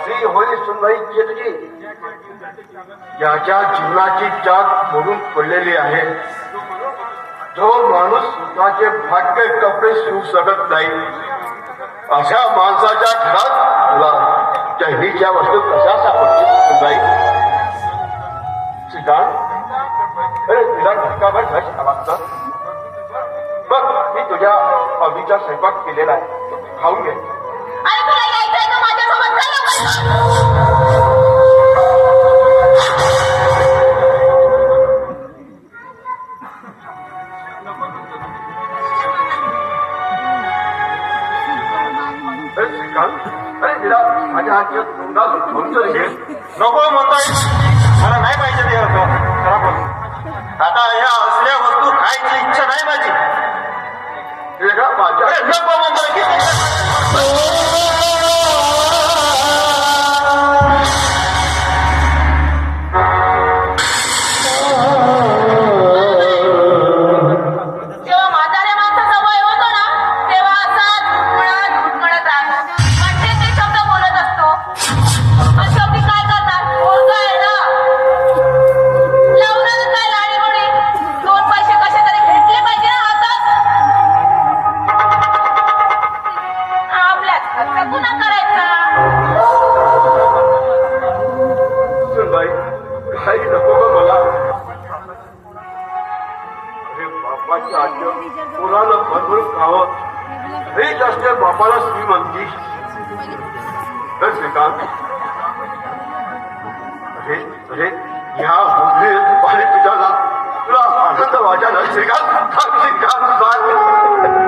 श्री होई सुनवाई केतकी याच्या जीवनाची चाक मोडून पडलेली आहे. जो माणूस स्वतःचे भाग्य कपडे शिवू शकत नाही अशा माणसाच्या घरात तुला चैनीच्या वस्तू कशा सापडतील जाईल. सिद्धांत अरे तुला घटकाभर घश लागतात. बघ मी तुझ्या आवडीचा स्वयंपाक केलेला आहे, खाऊन घे. अरे तिला माझ्या हातच्या तोंडात म्हणतो घे. नको म्हणता मला नाही पाहिजे ते खराब. आता या असल्या वस्तू खायची इच्छा नाही माझी. माझ्या नको म्हणतो मुलाला भरभरून खावं हेच असते बापाला श्रीमंती. तर श्रीकांत अरे ह्या पाणी तुझ्या तुला आनंद वाटा ना श्रीकांत. श्रीकांत